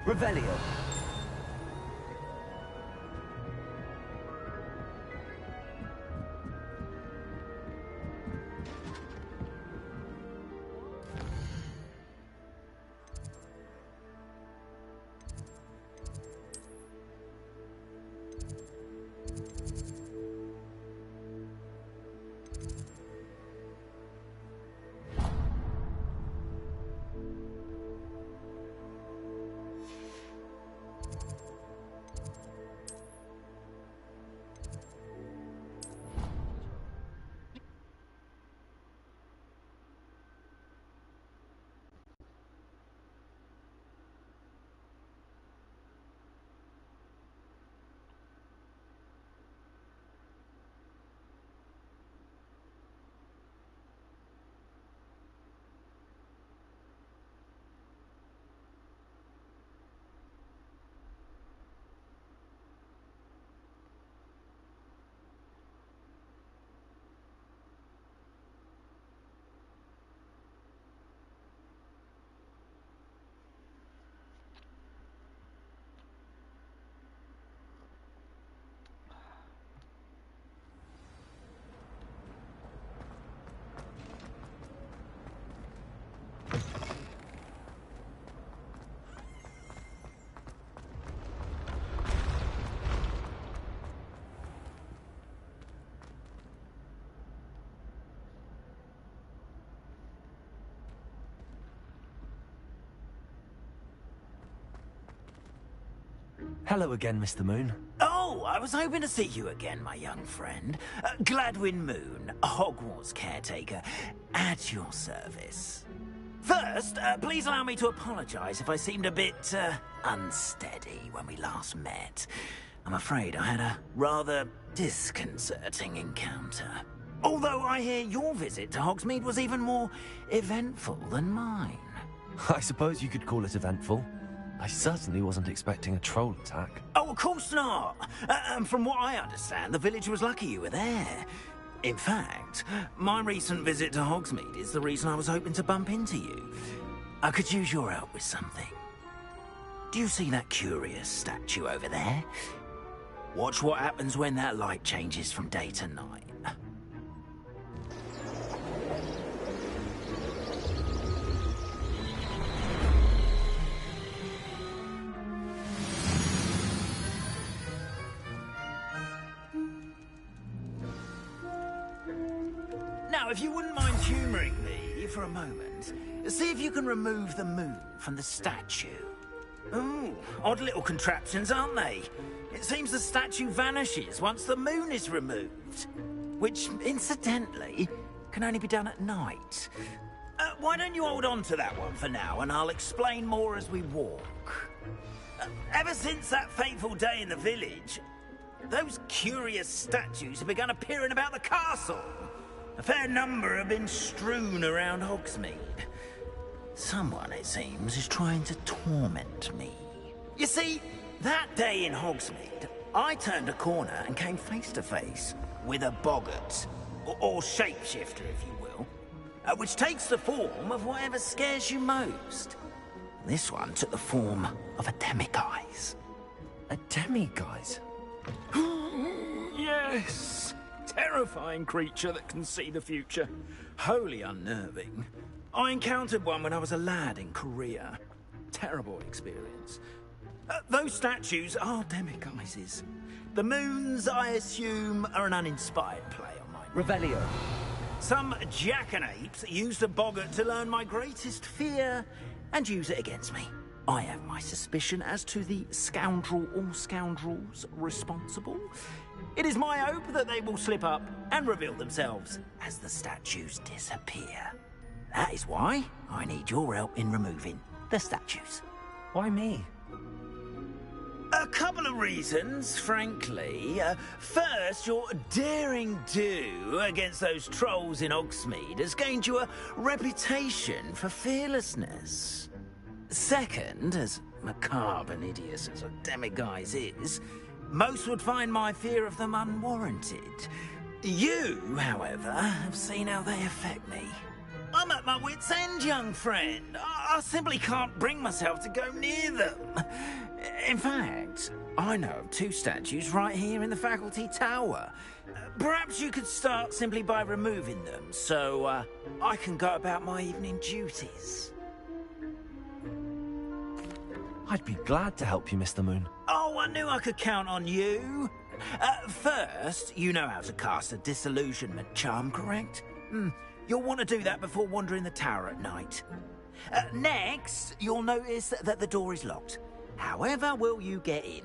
Revelio. Hello again, Mr. Moon. Oh, I was hoping to see you again, my young friend. Gladwin Moon, Hogwarts caretaker, at your service. First, please allow me to apologize if I seemed a bit, unsteady when we last met. I'm afraid I had a rather disconcerting encounter. Although I hear your visit to Hogsmeade was even more eventful than mine. I suppose you could call it eventful. I certainly wasn't expecting a troll attack. Oh, of course not. And from what I understand, the village was lucky you were there. In fact, my recent visit to Hogsmeade is the reason I was hoping to bump into you. I could use your help with something. Do you see that curious statue over there? Watch what happens when that light changes from day to night. Now, if you wouldn't mind humouring me for a moment, see if you can remove the moon from the statue. Ooh, odd little contraptions, aren't they? It seems the statue vanishes once the moon is removed. Which, incidentally, can only be done at night. Why don't you hold on to that one for now, and I'll explain more as we walk. Ever since that fateful day in the village, those curious statues have begun appearing about the castle. A fair number have been strewn around Hogsmeade. Someone, it seems, is trying to torment me. You see, that day in Hogsmeade, I turned a corner and came face to face with a boggart, or shapeshifter, if you will, which takes the form of whatever scares you most. This one took the form of a demiguise. A demiguise? Yes! Terrifying creature that can see the future. Wholly unnerving. I encountered one when I was a lad in Korea. Terrible experience. Those statues are demiguises. The moons, I assume, are an uninspired play on my... Revelio. Some jackanapes used a boggart to learn my greatest fear and use it against me. I have my suspicion as to the scoundrel or scoundrels responsible. It is my hope that they will slip up and reveal themselves as the statues disappear. That is why I need your help in removing the statues. Why me? A couple of reasons, frankly. First, your daring do against those trolls in Hogsmeade has gained you a reputation for fearlessness. Second, as macabre and hideous as a demiguise is, most would find my fear of them unwarranted. You, however, have seen how they affect me. I'm at my wit's end, young friend. I simply can't bring myself to go near them. In fact, I know of 2 statues right here in the faculty tower. Perhaps you could start simply by removing them, so I can go about my evening duties. I'd be glad to help you, Mr. Moon. Oh, I knew I could count on you. First, you know how to cast a disillusionment charm, correct? You'll want to do that before wandering the tower at night. Next, you'll notice that the door is locked. However will you get in?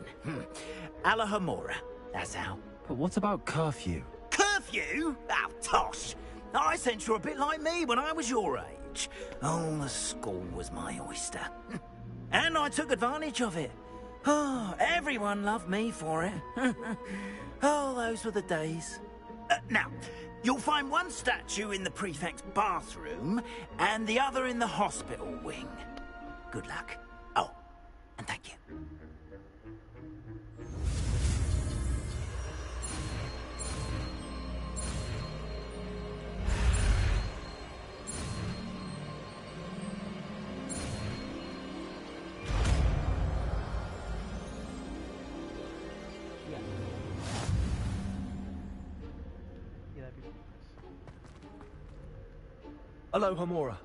Alahomora, that's how. But what about curfew? Curfew? Oh, tosh. I sense you're a bit like me when I was your age. Oh, the school was my oyster. And I took advantage of it. Oh, everyone loved me for it. Oh, those were the days. Now, you'll find one statue in the prefect's bathroom and the other in the hospital wing. Good luck. Oh, and thank you. Hello, Homura.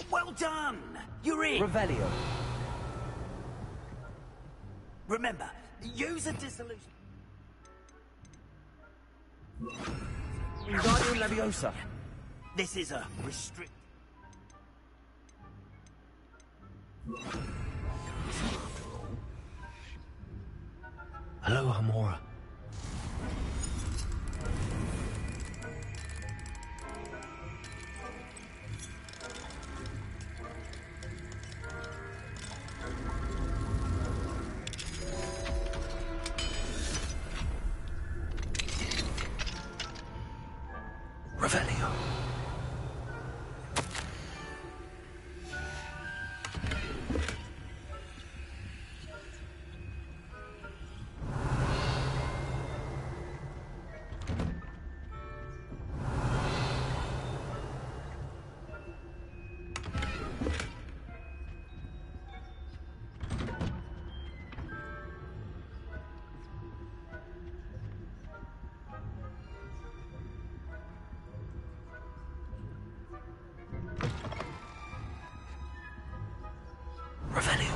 Well done! You're in! Revelio. Remember, use a dissolution. Wingardium Leviosa. This is a restrict. Hello, Homura. Revelio. Revelio.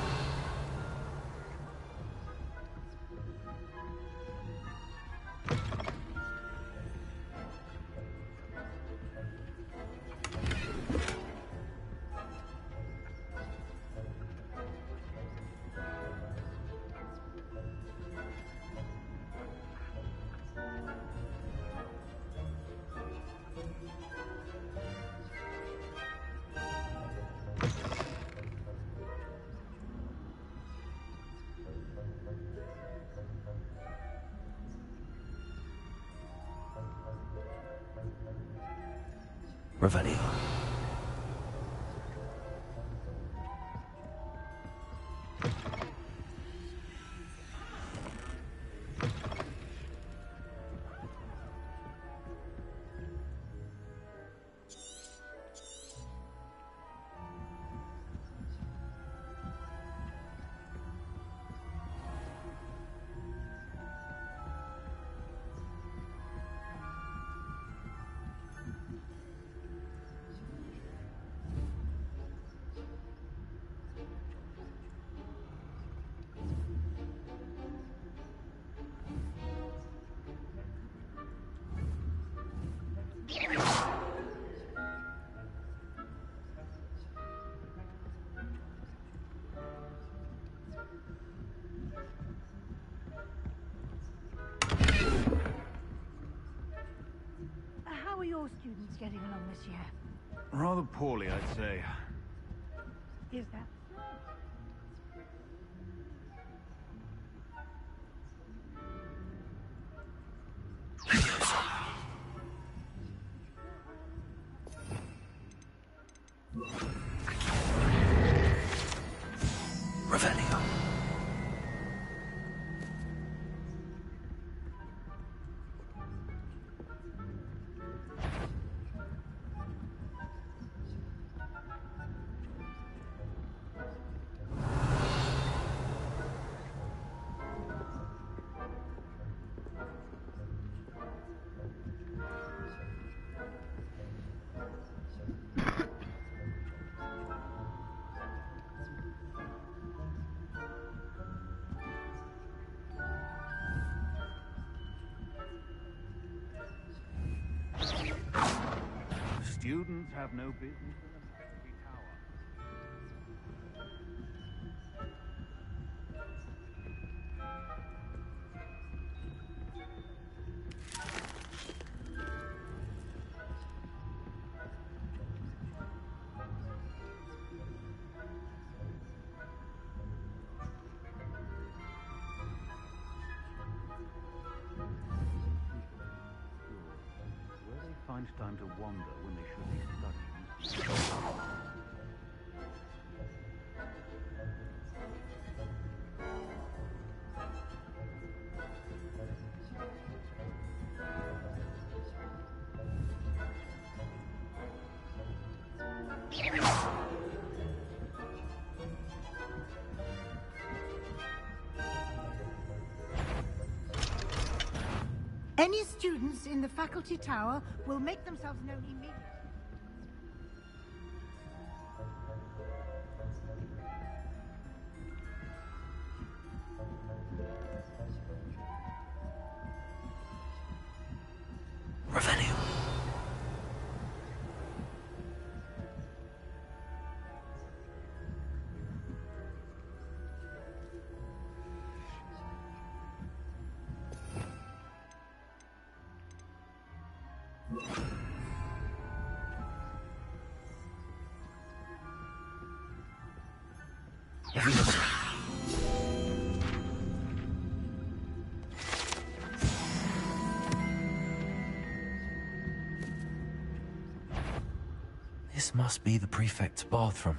Revelio. How are your students getting along this year? Rather poorly, I'd say. Is that? Revelio. Students have no business in the faculty tower. Where they find time to wander when they should be studying. Any students in the faculty tower will make themselves known immediately. Revelio. This must be the prefect's bathroom.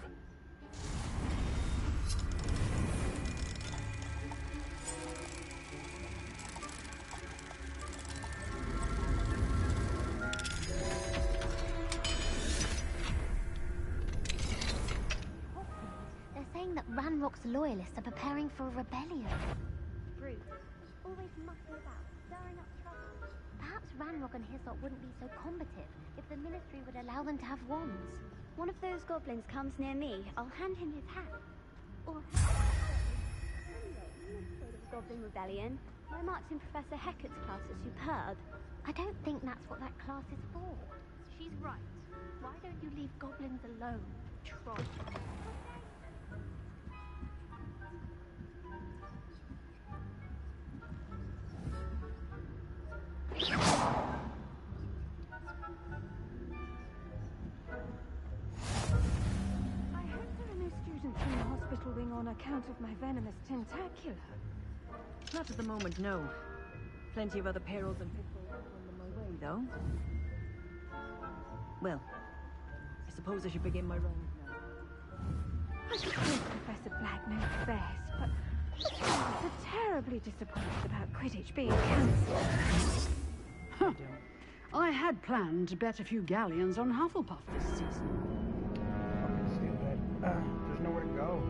They're saying that Ranrock's loyalists are preparing for a rebellion. Brute. Always mucking about, stirring up trouble. Perhaps Ranrock and his lot wouldn't be so combative if the Ministry would allow them to have wands. One of those goblins comes near me, I'll hand him his hat. Or Goblin Rebellion. My marks in Professor Hecat's class are superb. I don't think that's what that class is for. She's right. Why don't you leave goblins alone, troll? I hope there are no students in the hospital wing on account of my venomous tentacular. Not at the moment, no. Plenty of other perils and pitfalls on my way, though. Well, I suppose I should begin my rounds now. I suppose Professor Black knows best, but I'm so terribly disappointed about Quidditch being cancelled. Huh. I had planned to bet a few galleons on Hufflepuff this season. Fucking stupid. There's nowhere to go.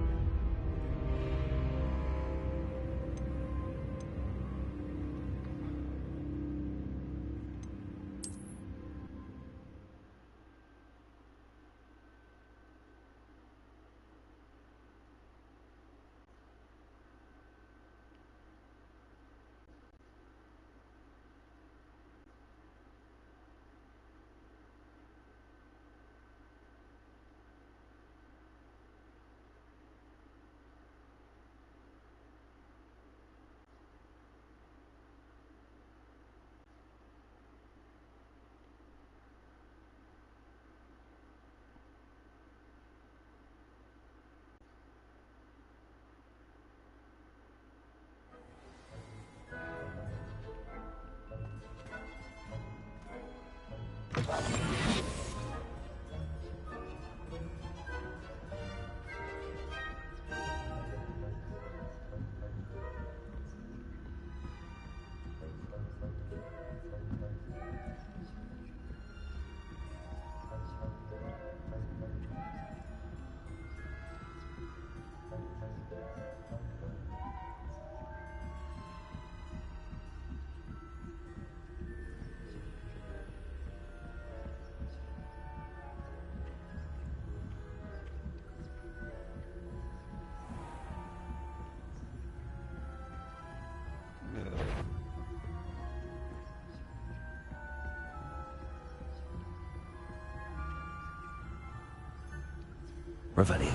Revelio.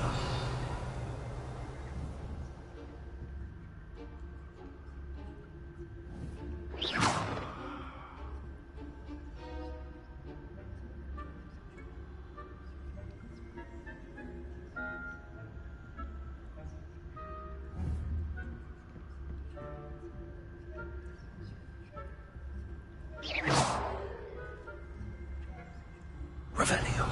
Revelio.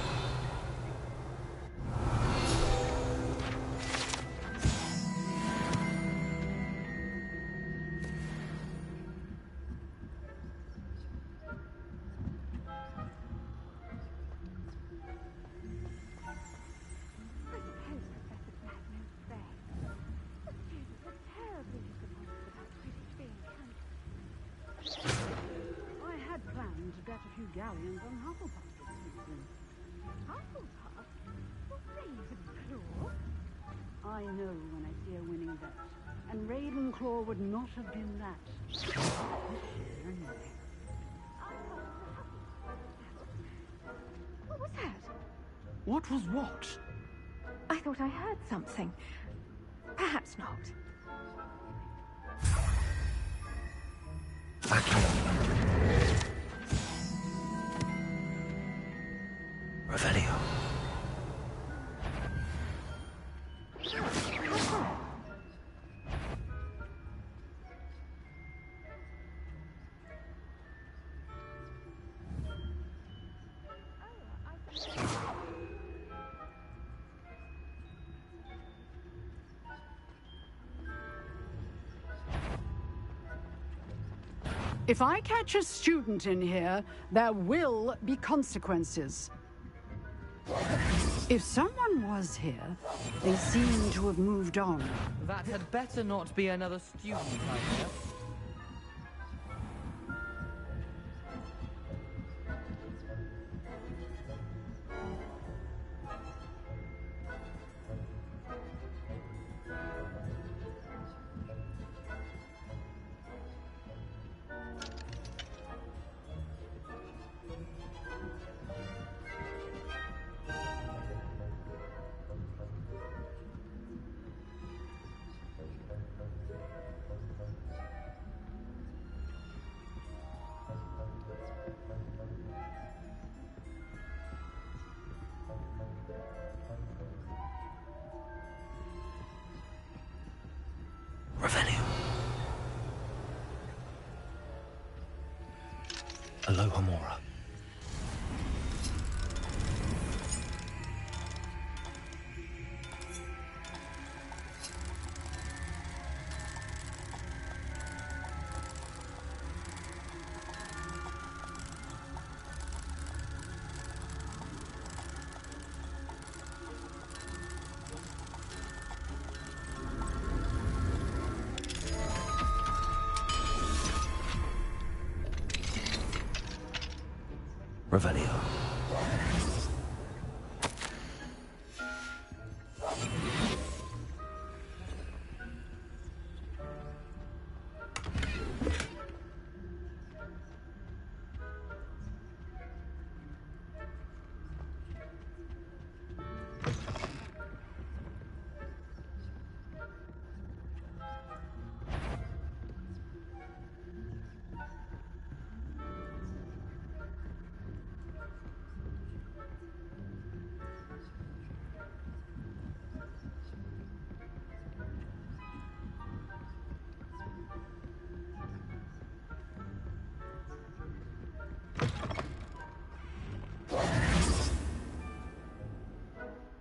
I had planned to bet a few galleons on Hufflepuff this season. Hufflepuff? Well, Ravenclaw? I know when I see a winning bet, and Ravenclaw would not have been that. This year, anyway. What was that? What was what? I thought I heard something. Perhaps not. Revelio. If I catch a student in here, there will be consequences. If someone was here, they seem to have moved on. That had better not be another student, I guess. Revelio. Alohomora. Revelio.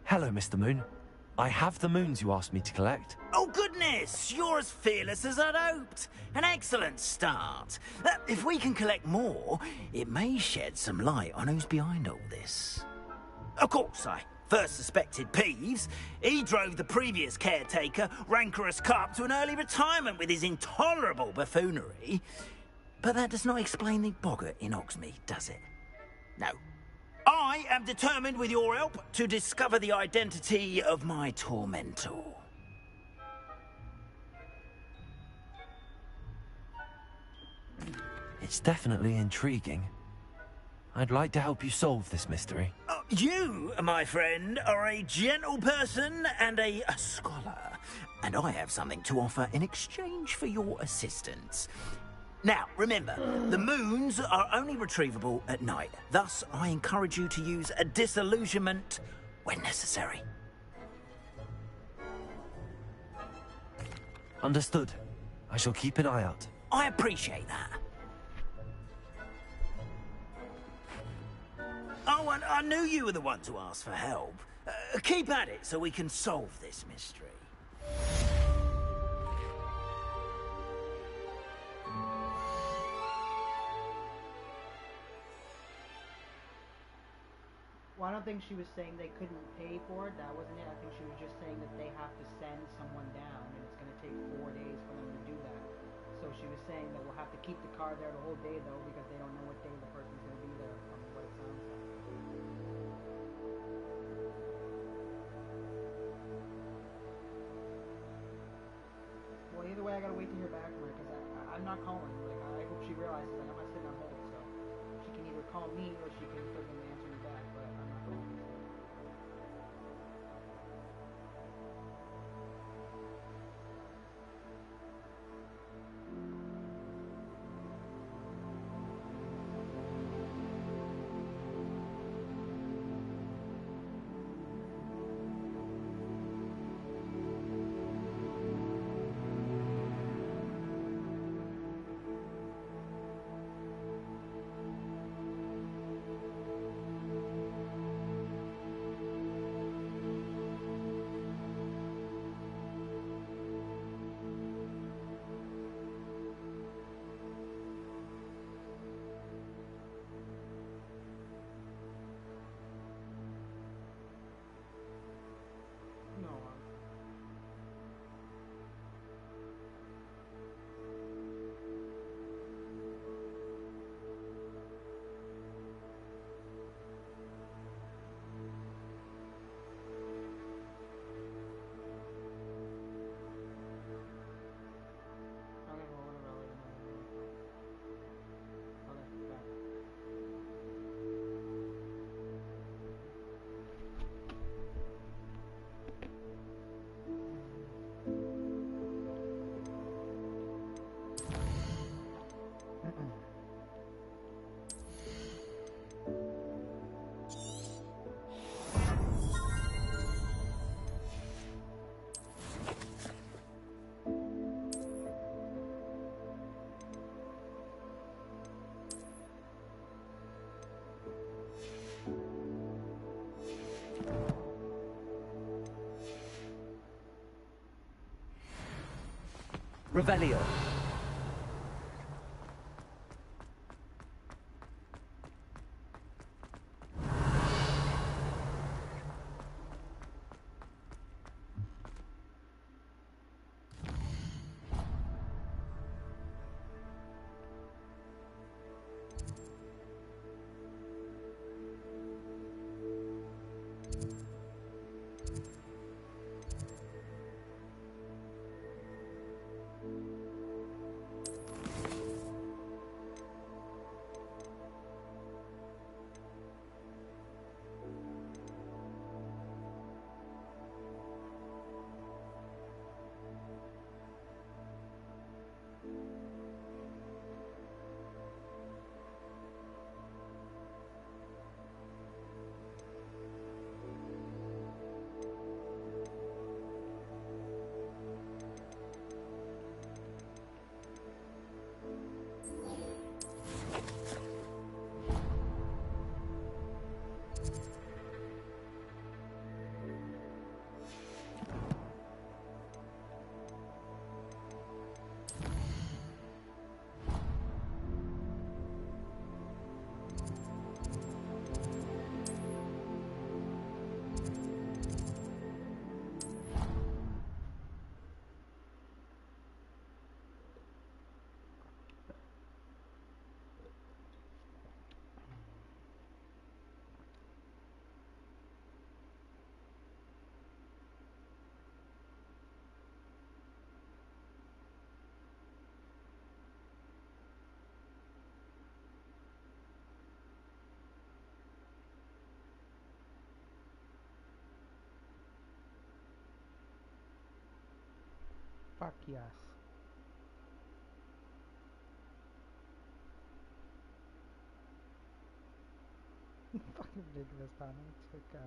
Hello, Mr. Moon. I have the moons you asked me to collect. Oh, goodness! You're as fearless as I'd hoped. An excellent start. If we can collect more, it may shed some light on who's behind all this. Of course, I first suspected Peeves. He drove the previous caretaker, Rancorous Carp, to an early retirement with his intolerable buffoonery. But that does not explain the boggart in Hogsmeade, does it? No. I am determined, with your help, to discover the identity of my tormentor. It's definitely intriguing. I'd like to help you solve this mystery. You, my friend, are a gentle person and a scholar, and I have something to offer in exchange for your assistance. Now, remember, the moons are only retrievable at night. Thus, I encourage you to use a disillusionment when necessary. Understood. I shall keep an eye out. I appreciate that. Oh, and I knew you were the one to ask for help. Keep at it so we can solve this mystery. Well, I don't think she was saying they couldn't pay for it. That wasn't it. I think she was just saying that they have to send someone down, and it's going to take 4 days for them to do that. So she was saying that we'll have to keep the car there the whole day, though, because they don't know what day the person's going to be there, from what it sounds like. Well, either way, I got to wait to hear back from her, because I'm not calling. Like, I hope she realizes, like, I'm not sitting on hold, so she can either call me or she can freaking answer me back, but I'm not calling. Revelio. Fuck yes. Fucking ridiculous, man. It took,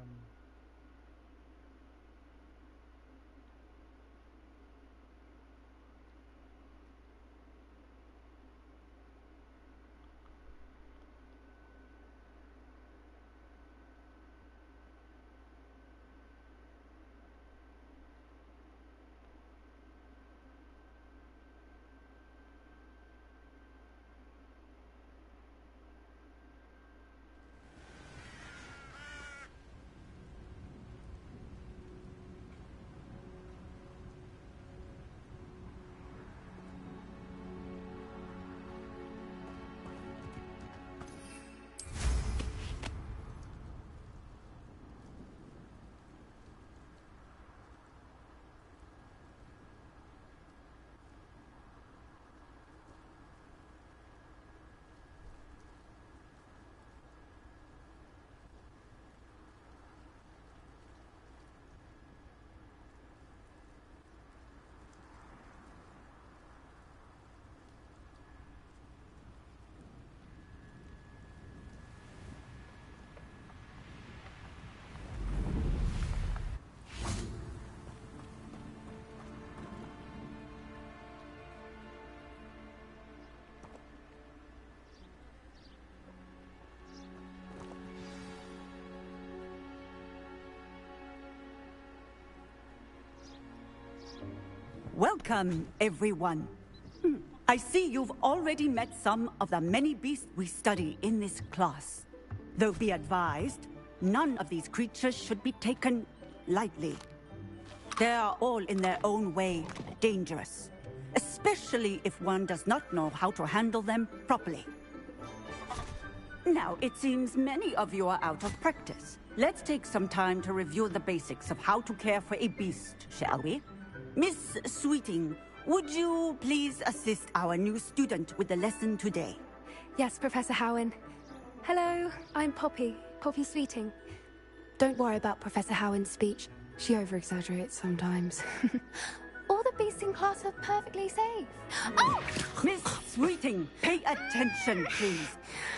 Welcome, everyone. I see you've already met some of the many beasts we study in this class. Though be advised, none of these creatures should be taken lightly. They are all in their own way dangerous, especially if one does not know how to handle them properly. Now, it seems many of you are out of practice. Let's take some time to review the basics of how to care for a beast, shall we? Miss Sweeting, would you please assist our new student with the lesson today? Yes, Professor Howen. Hello, I'm Poppy Sweeting. Don't worry about Professor Howen's speech. She over-exaggerates sometimes. All the beasts in class are perfectly safe. Oh! Miss Sweeting, pay attention, please.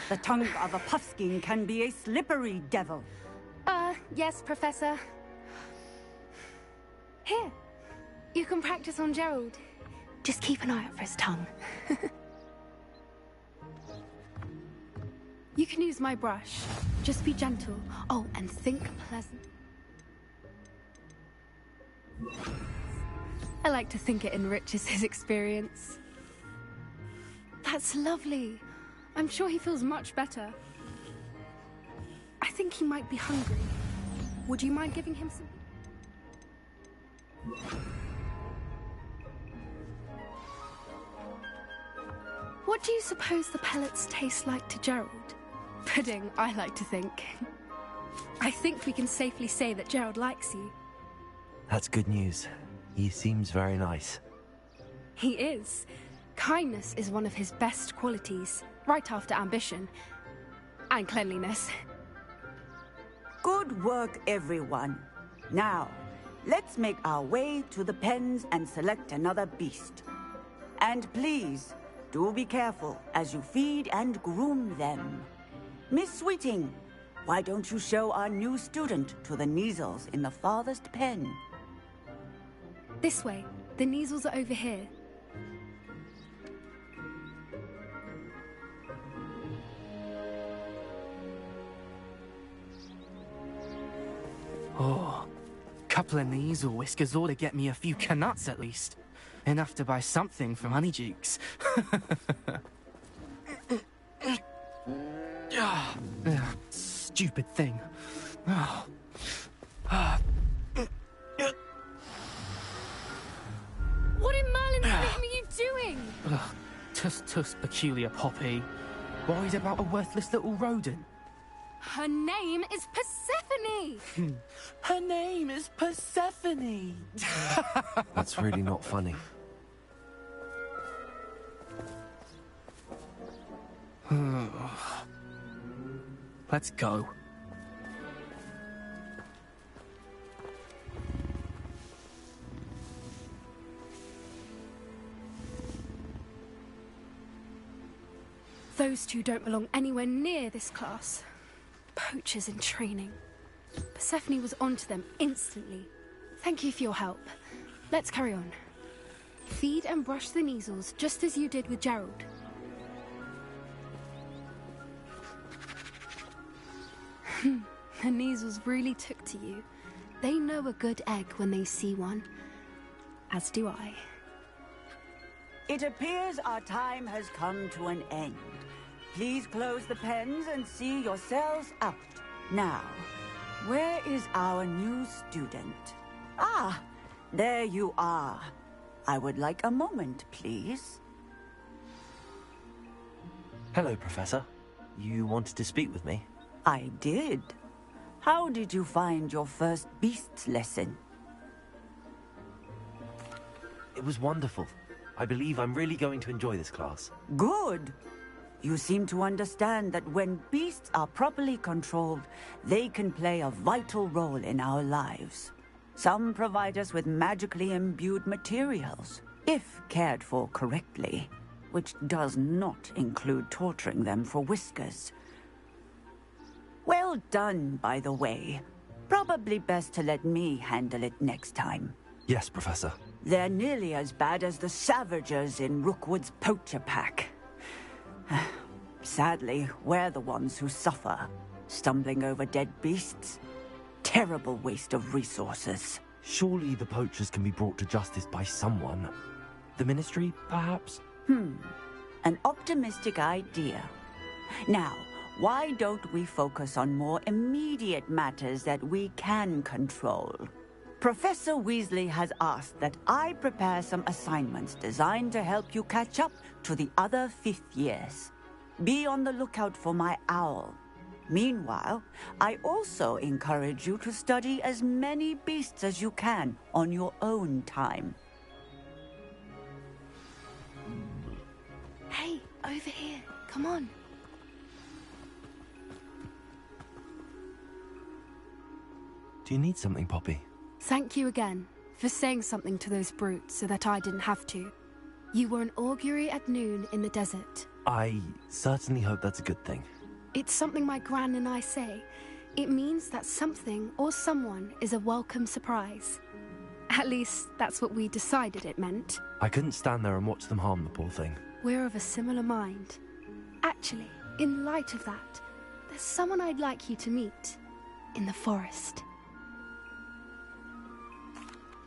The tongue of a puffskein can be a slippery devil. Yes, Professor. Here. You can practice on Gerald. Just keep an eye out for his tongue. You can use my brush. Just be gentle. Oh, and think pleasant. I like to think it enriches his experience. That's lovely. I'm sure he feels much better. I think he might be hungry. Would you mind giving him some... What do you suppose the pellets taste like to Gerald? Pudding, I like to think. I think we can safely say that Gerald likes you. That's good news. He seems very nice. He is. Kindness is one of his best qualities, right after ambition. And cleanliness. Good work, everyone. Now, let's make our way to the pens and select another beast. And please, do be careful as you feed and groom them. Miss Sweeting, why don't you show our new student to the Neasels in the farthest pen? This way. The Neasels are over here. Oh, couple of Neasel whiskers ought to get me a few canuts at least. Enough to buy something from Honeydukes. Stupid thing. Oh. What in Merlin's name are you doing? Tuss, peculiar Poppy. Worried about a worthless little rodent. Her name is Persephone! Her name is Persephone! That's really not funny. Let's go. Those two don't belong anywhere near this class. Poachers in training. Persephone was onto them instantly. Thank you for your help. Let's carry on. Feed and brush the measles just as you did with Gerald. The measles really took to you. They know a good egg when they see one. As do I. It appears our time has come to an end. Please close the pens and see yourselves out. Now, where is our new student? Ah, there you are. I would like a moment, please. Hello, Professor. You wanted to speak with me? I did. How did you find your first beasts lesson? It was wonderful. I believe I'm really going to enjoy this class. Good. You seem to understand that when beasts are properly controlled, they can play a vital role in our lives. Some provide us with magically imbued materials, if cared for correctly, which does not include torturing them for whiskers. Well done, by the way. Probably best to let me handle it next time. Yes, Professor. They're nearly as bad as the Savagers in Rookwood's poacher pack. Sadly, we're the ones who suffer, stumbling over dead beasts. Terrible waste of resources. Surely the poachers can be brought to justice by someone. The Ministry, perhaps? An optimistic idea. Now, why don't we focus on more immediate matters that we can control? Professor Weasley has asked that I prepare some assignments designed to help you catch up to the other 5th years. Be on the lookout for my owl. Meanwhile, I also encourage you to study as many beasts as you can on your own time. Hey, over here. Come on. Do you need something, Poppy? Thank you again for saying something to those brutes so that I didn't have to. You were an augury at noon in the desert. I certainly hope that's a good thing. It's something my gran and I say. It means that something or someone is a welcome surprise. At least, that's what we decided it meant. I couldn't stand there and watch them harm the poor thing. We're of a similar mind. Actually, in light of that, there's someone I'd like you to meet. In the forest.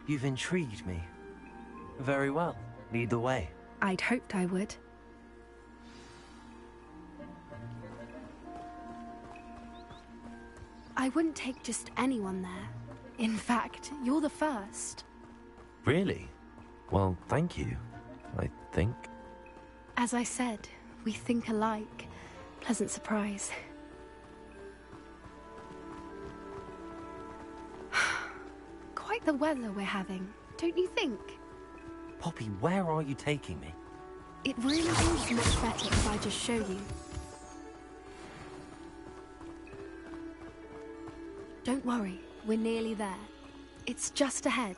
You've intrigued me. Very well. Lead the way. I'd hoped I would. I wouldn't take just anyone there. In fact, you're the first. Really? Well, thank you, I think. As I said, we think alike. Pleasant surprise. Quite the weather we're having, don't you think? Poppy, where are you taking me? It really is much better if I just show you. Don't worry, we're nearly there. It's just ahead.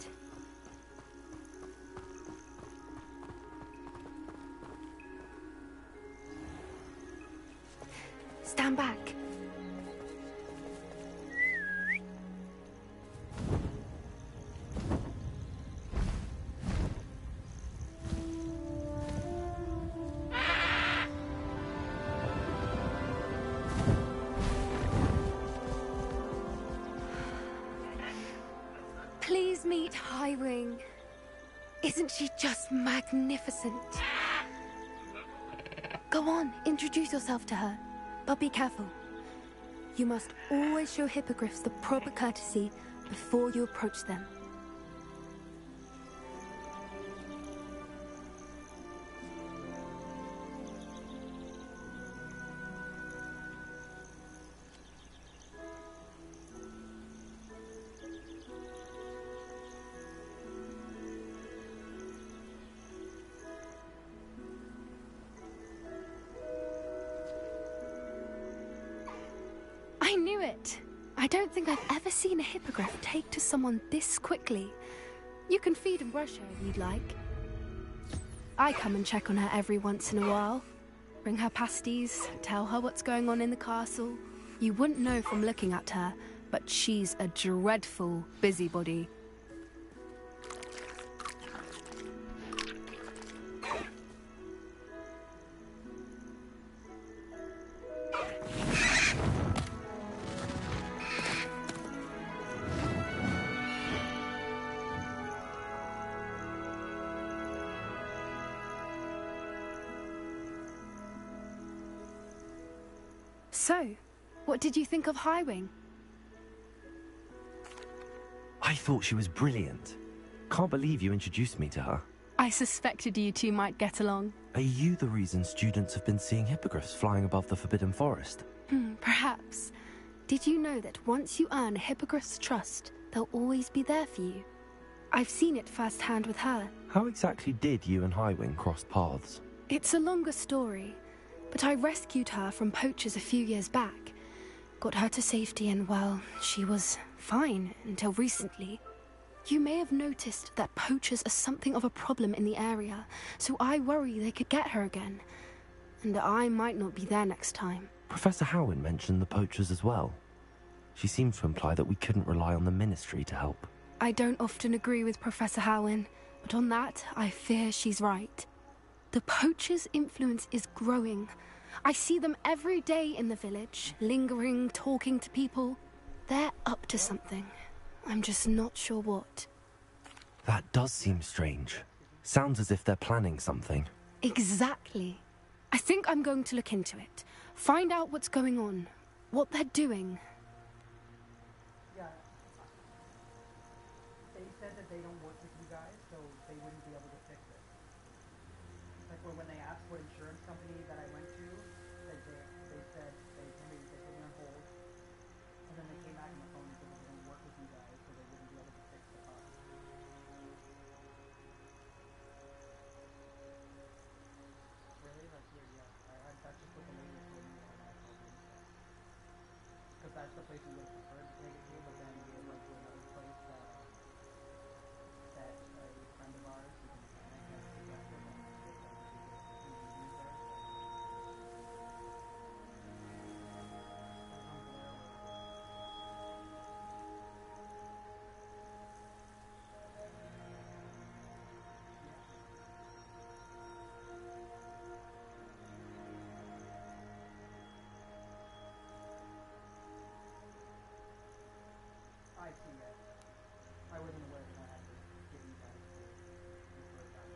Stand back. Please meet Highwing. Isn't she just magnificent? Go on, introduce yourself to her. But be careful. You must always show hippogriffs the proper courtesy before you approach them. I knew it! I don't think I've ever seen a hippogriff take to someone this quickly. You can feed and brush her if you'd like. I come and check on her every once in a while. bring her pasties, tell her what's going on in the castle. You wouldn't know from looking at her, but she's a dreadful busybody. So, what did you think of Highwing? I thought she was brilliant. Can't believe you introduced me to her. I suspected you two might get along. Are you the reason students have been seeing hippogriffs flying above the Forbidden Forest? Perhaps. Did you know that once you earn a hippogriff's trust, they'll always be there for you? I've seen it firsthand with her. How exactly did you and Highwing cross paths? It's a longer story, but I rescued her from poachers a few years back. Got her to safety and, well, she was fine until recently. You may have noticed that poachers are something of a problem in the area, so I worry they could get her again. And I might not be there next time. Professor Howin mentioned the poachers as well. She seemed to imply that we couldn't rely on the Ministry to help. I don't often agree with Professor Howin, but on that, I fear she's right. The poachers' influence is growing. I see them every day in the village, lingering, talking to people. They're up to something. I'm just not sure what. That does seem strange. Sounds as if they're planning something. Exactly. I think I'm going to look into it. Find out what's going on. What they're doing. Yeah. They said that they don't work with you guys, so they wouldn't be able to fix it. Like when they asked what insurance company that I went to, they said they put me on hold, and then they came back on the phone and said they don't work with you guys, so they wouldn't be able to fix the car. Really? That's weird. Yeah, that's just what the lady told me when I called them. Because that's the place we would have preferred to take it to, but then we went to another place that a friend of ours who's a mechanic has suggested that we could use there. I see it. I wasn't aware that I had to give you guys the first time.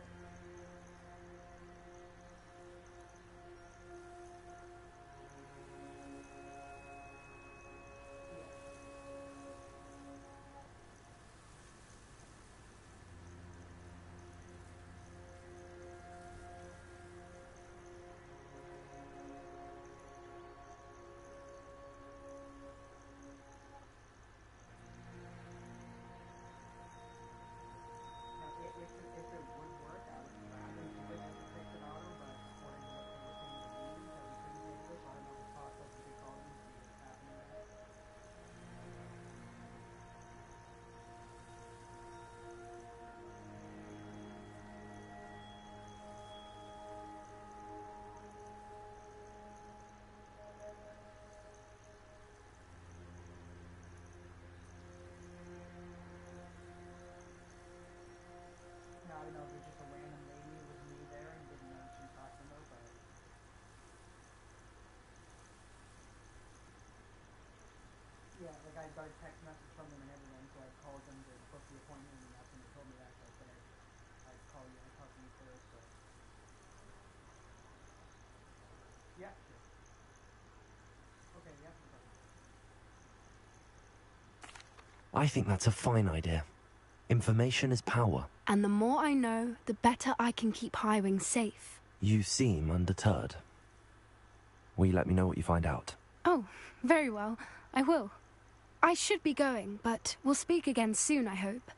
If it would work, I would rather do it as a fixed auto, but according to what they were saying to me, that we couldn't make this, so I don't know if it's possible to be called and see what's happening there. Now, I don't know if it's just a random lady who was new there and didn't know what she was talking about, but... Yeah, like I got a text message from them and everything, so I called them to book the appointment, and that's when they told me that, so I said I'd call you and talk to you first, so... Yeah, sure. Okay, yeah, no problem. I think that's a fine idea. Information is power. And the more I know, the better I can keep Highwing safe. You seem undeterred. Will you let me know what you find out? Oh, very well. I will. I should be going, but we'll speak again soon, I hope.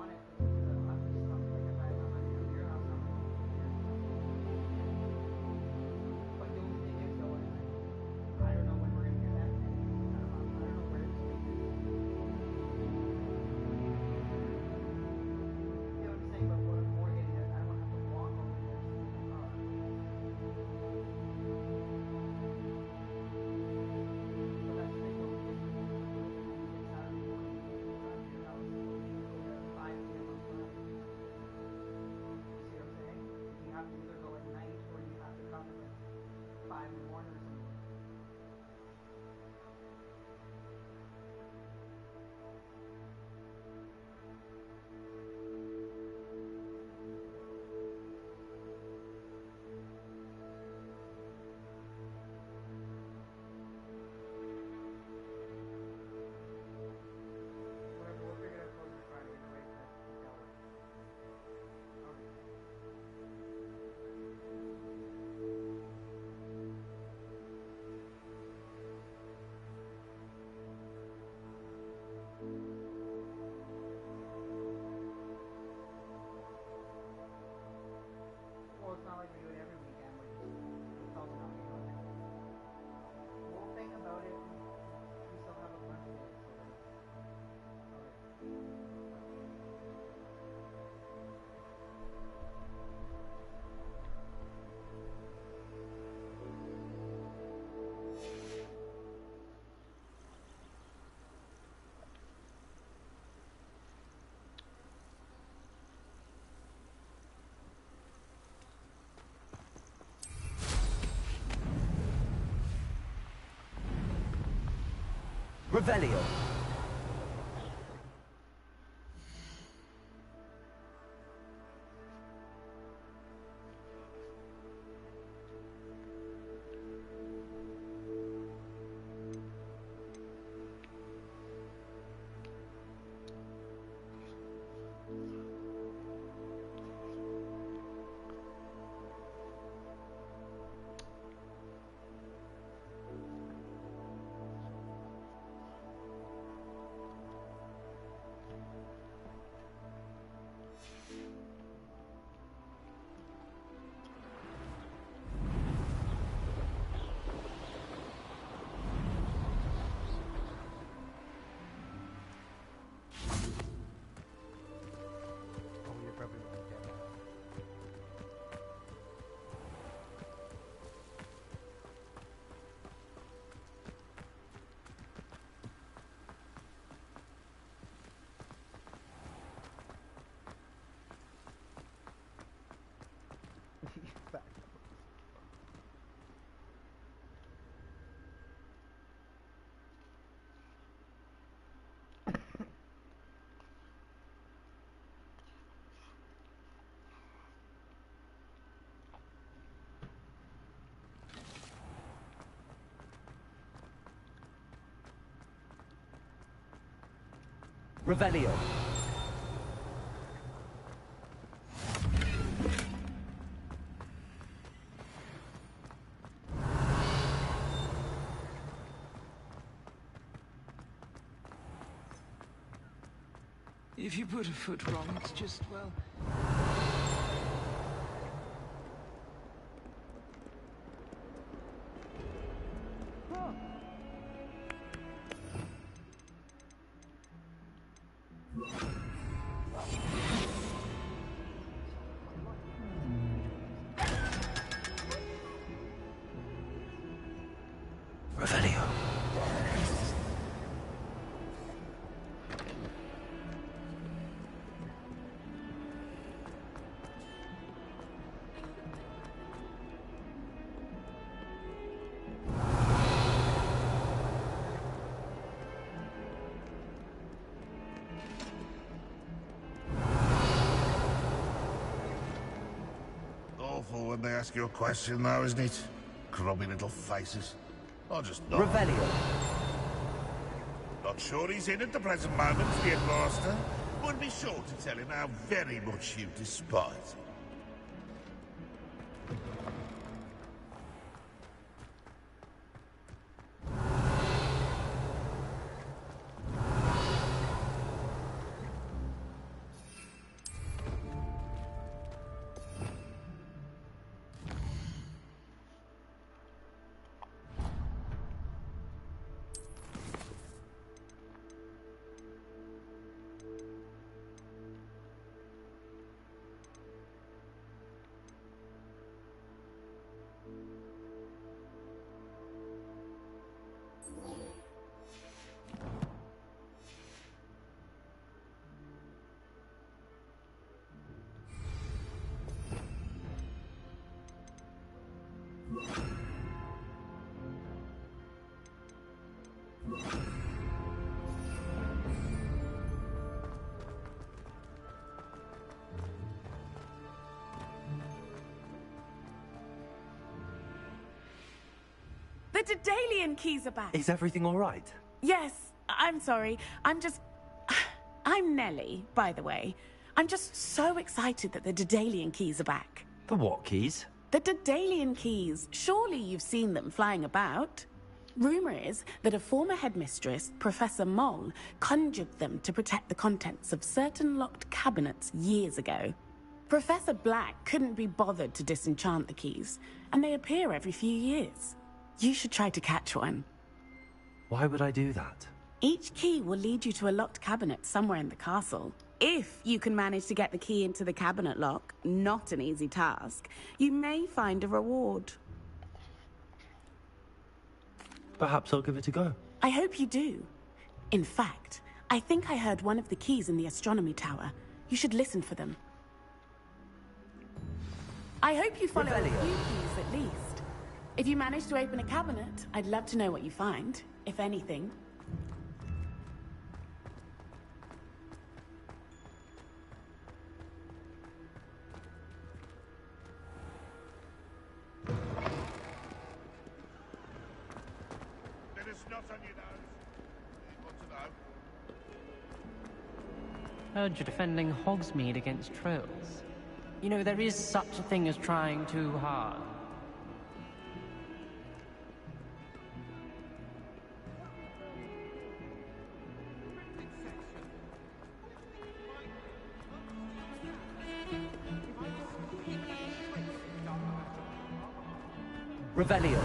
want it, it'll have to be something like if I have my computer, I'll have my computer. But the only thing is though, I don't know when we're gonna get that thing. I don't know where it's going. You know what I'm saying? But what I'm more getting at, I don't have to walk over there to the car. But that's the thing though, because it's Saturday morning, you drive to your house, you go there at 5 p.m. on Friday. See what I'm saying? You have to either go at night or you have to come at like 5 in the morning or something. Whatever, we'll figure it out closer to Friday anyway, but that works. Okay. Well, it's not like we do it every weekend, it's also not we do it. The whole thing about it, we still have a birthday, so Revelio. oh, you're probably right, yeah. Back. Revelio. If you put a foot wrong, it's just, well... Revelio. Awful when they ask you a question, though, isn't it? Grubby little faces. I'll just nod. Revelio. Not sure he's in at the present moment, the headmaster. Would be sure to tell him how very much you despise him. The Daedalian keys are back. Is everything all right? Yes, I'm sorry. I'm Nellie, by the way. I'm just so excited that the Daedalian keys are back. The what keys? The Daedalian keys. Surely you've seen them flying about. Rumour is that a former headmistress, Professor Moll, conjured them to protect the contents of certain locked cabinets years ago. Professor Black couldn't be bothered to disenchant the keys, and they appear every few years. You should try to catch one. Why would I do that? Each key will lead you to a locked cabinet somewhere in the castle. If you can manage to get the key into the cabinet lock, not an easy task, you may find a reward. Perhaps I'll give it a go. I hope you do. In fact, I think I heard one of the keys in the astronomy tower. You should listen for them. I hope you follow a few keys at least. If you manage to open a cabinet, I'd love to know what you find, if anything. Let us not on your nose. You want to know? Heard you're defending Hogsmeade against trolls. You know, there is such a thing as trying too hard. Revelio.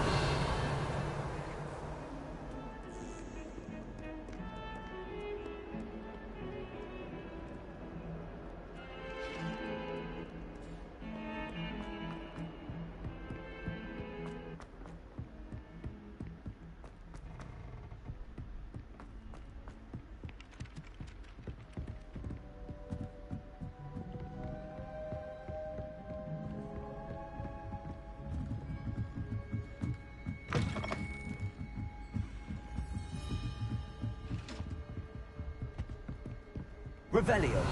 Revelio.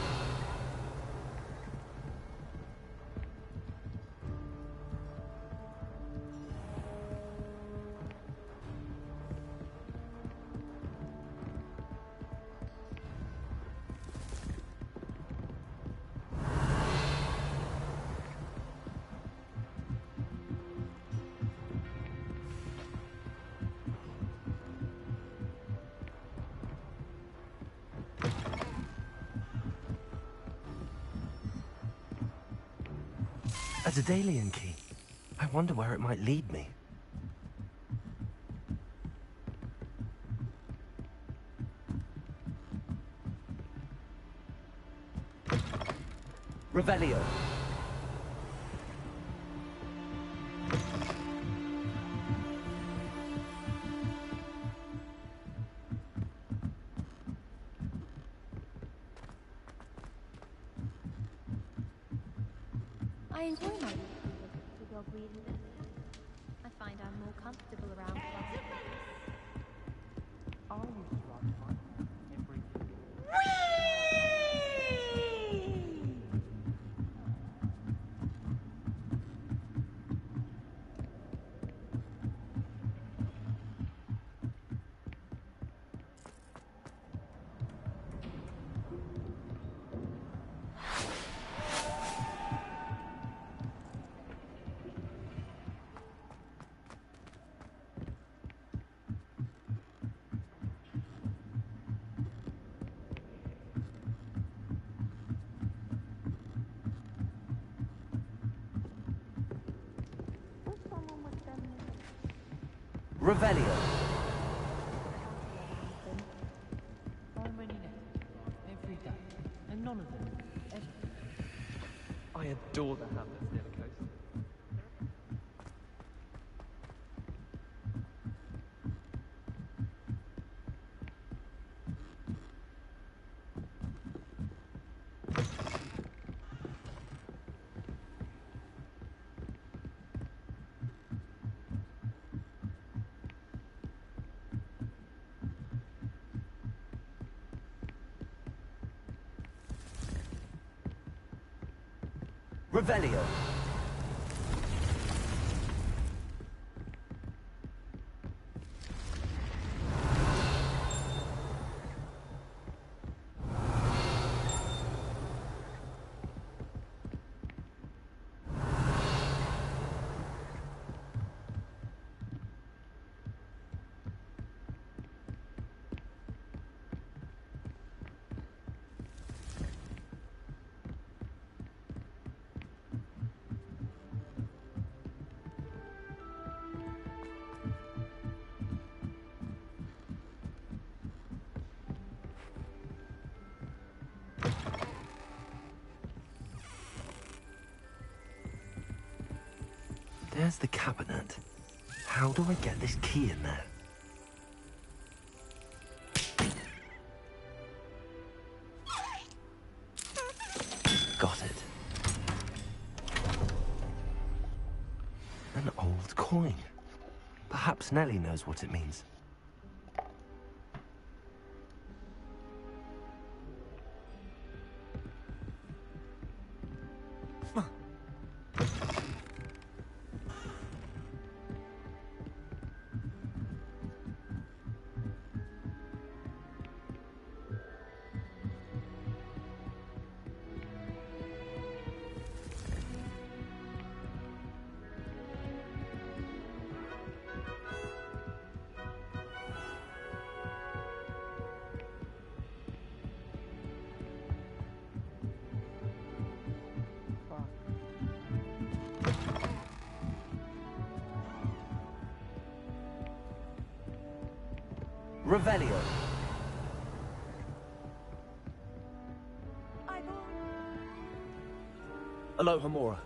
A Daedalian key. I wonder where it might lead me. Revelio. I enjoy my weekly visits to dog breeding lessons. I find I'm more comfortable around class. Revelio. So many letters every day, and none of them ever. I adore the Hamlets near the coast. Revelio. There's the cabinet. How do I get this key in there? Got it. An old coin. Perhaps Nellie knows what it means. Revelio. Aloha Mora.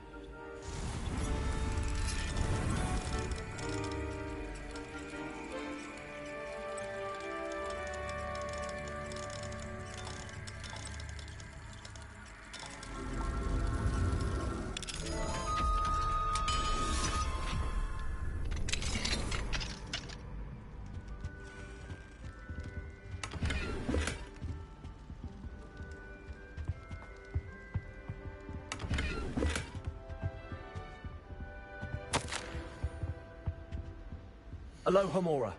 Aloha Mora.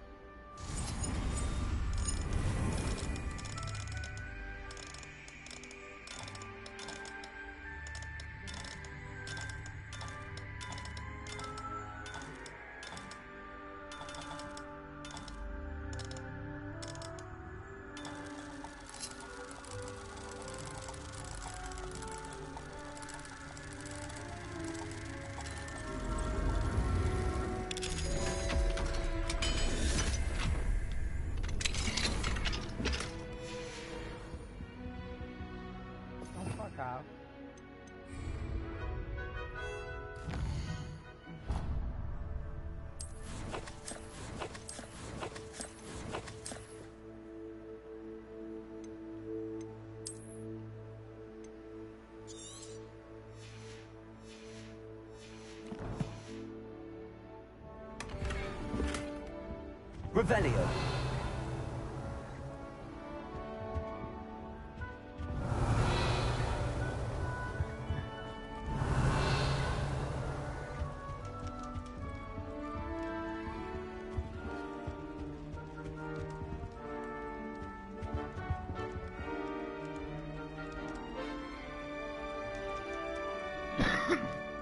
Revelio.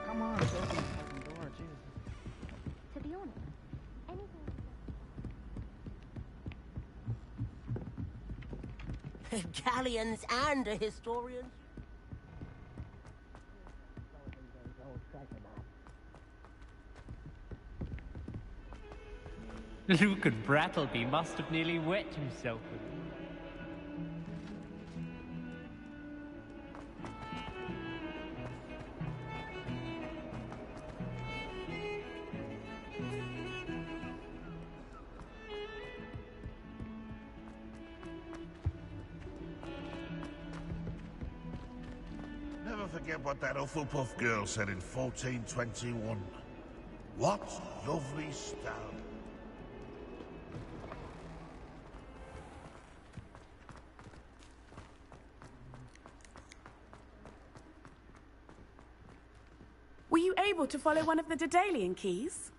Come on, open the fucking door, Jesus. To be honest, anything. Galleons and a historian. Luke and Brattleby must have nearly wet himself. Never forget what that Hufflepuff girl said in 1421. What lovely stone. Were you able to follow one of the Daedalian keys?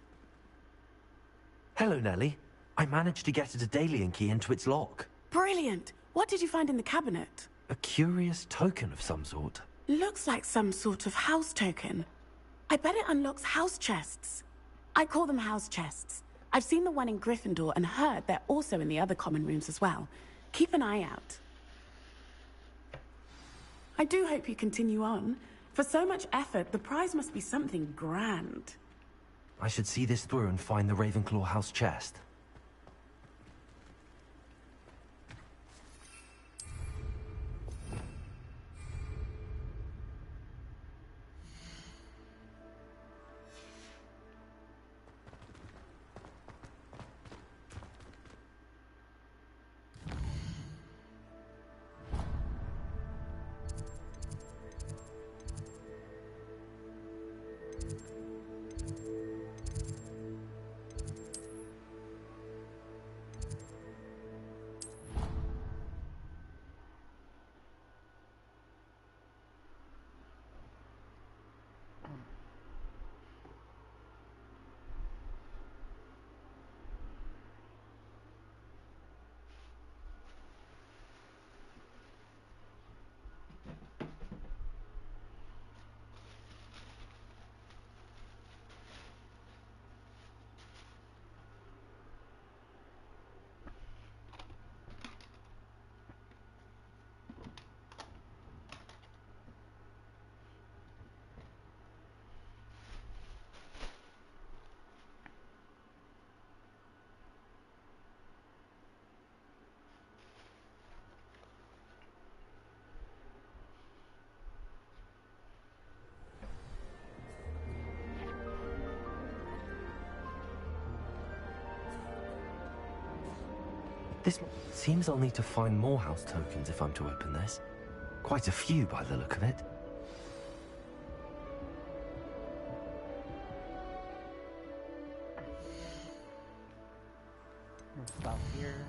Hello, Nellie. I managed to get a Daedalian key into its lock. Brilliant! What did you find in the cabinet? A curious token of some sort. Looks like some sort of house token. I bet it unlocks house chests. I call them house chests. I've seen the one in Gryffindor and heard they're also in the other common rooms as well. Keep an eye out. I do hope you continue on. For so much effort, the prize must be something grand. I should see this through and find the Ravenclaw house chest. This seems I'll need to find more house tokens if I'm to open this. Quite a few by the look of it. Stop here.